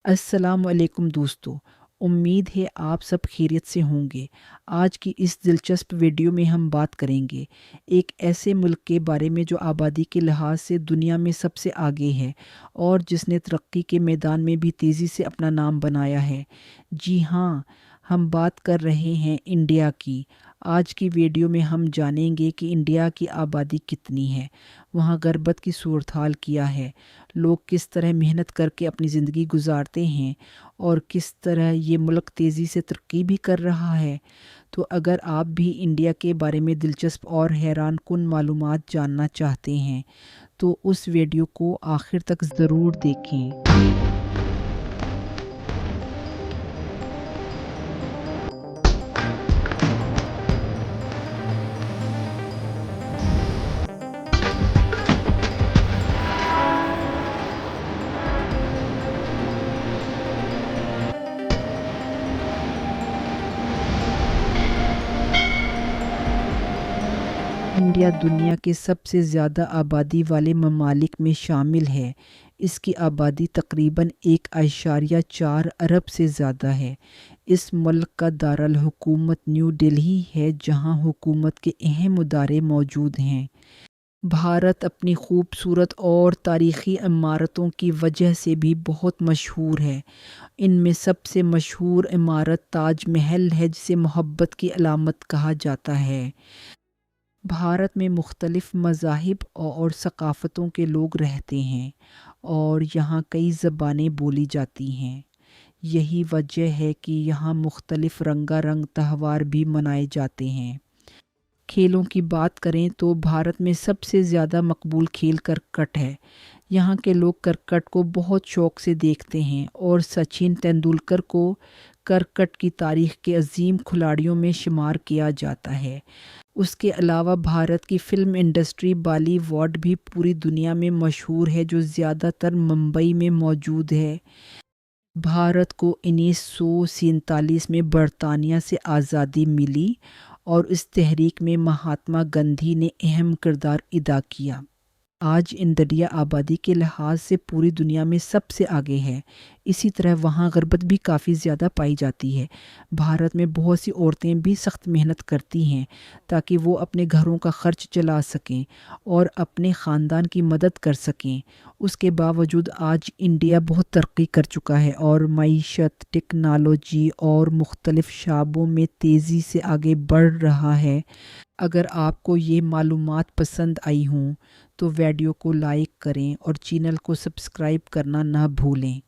अस्सलाम वालेकुम दोस्तों। उम्मीद है आप सब खैरियत से होंगे। आज की इस दिलचस्प वीडियो में हम बात करेंगे एक ऐसे मुल्क के बारे में जो आबादी के लिहाज से दुनिया में सबसे आगे है और जिसने तरक्की के मैदान में भी तेज़ी से अपना नाम बनाया है। जी हाँ, हम बात कर रहे हैं इंडिया की। आज की वीडियो में हम जानेंगे कि इंडिया की आबादी कितनी है, वहाँ गुर्बत की सूरत हाल क्या है, लोग किस तरह मेहनत करके अपनी ज़िंदगी गुजारते हैं और किस तरह ये मुल्क तेज़ी से तरक्की भी कर रहा है। तो अगर आप भी इंडिया के बारे में दिलचस्प और हैरान कुन मालूमात जानना चाहते हैं तो उस वीडियो को आखिर तक ज़रूर देखें। इंडिया दुनिया के सबसे ज़्यादा आबादी वाले ममालिक में शामिल है। इसकी आबादी तकरीबन 1.4 अरब से ज़्यादा है। इस मुल्क का दारुल हुकूमत न्यू दिल्ली है, जहाँ हुकूमत के अहम इदारे मौजूद हैं। भारत अपनी खूबसूरत और तारीख़ी इमारतों की वजह से भी बहुत मशहूर है। इनमें सबसे मशहूर इमारत ताज महल है, जिसे मोहब्बत की अलामत कहा जाता है। भारत में मुख्तलिफ़ मज़ाहिब और सकाफ़तों के लोग रहते हैं और यहाँ कई ज़बानें बोली जाती हैं। यही वजह है कि यहाँ मुख्तलिफ़ रंगारंग त्यौहार भी मनाए जाते हैं। खेलों की बात करें तो भारत में सबसे ज़्यादा मकबूल खेल क्रिकेट है। यहाँ के लोग क्रिकेट को बहुत शौक़ से देखते हैं और सचिन तेंदुलकर को क्रिकेट की तारीख़ के अजीम खिलाड़ियों में शुमार किया जाता है। उसके अलावा भारत की फ़िल्म इंडस्ट्री बॉलीवुड भी पूरी दुनिया में मशहूर है, जो ज़्यादातर मुंबई में मौजूद है। भारत को 1947 में बरतानिया से आज़ादी मिली और इस तहरीक में महात्मा गांधी ने अहम किरदार अदा किया। आज इंडिया आबादी के लिहाज से पूरी दुनिया में सबसे आगे है। इसी तरह वहाँ गुर्बत भी काफ़ी ज़्यादा पाई जाती है। भारत में बहुत सी औरतें भी सख्त मेहनत करती हैं ताकि वो अपने घरों का खर्च चला सकें और अपने ख़ानदान की मदद कर सकें। उसके बावजूद आज इंडिया बहुत तरक्की कर चुका है और मईशत, टेक्नोलॉजी और मुख्तलिफ़ शाबों में तेज़ी से आगे बढ़ रहा है। अगर आपको ये मालूमात पसंद आई हों तो वीडियो को लाइक करें और चैनल को सब्सक्राइब करना ना भूलें।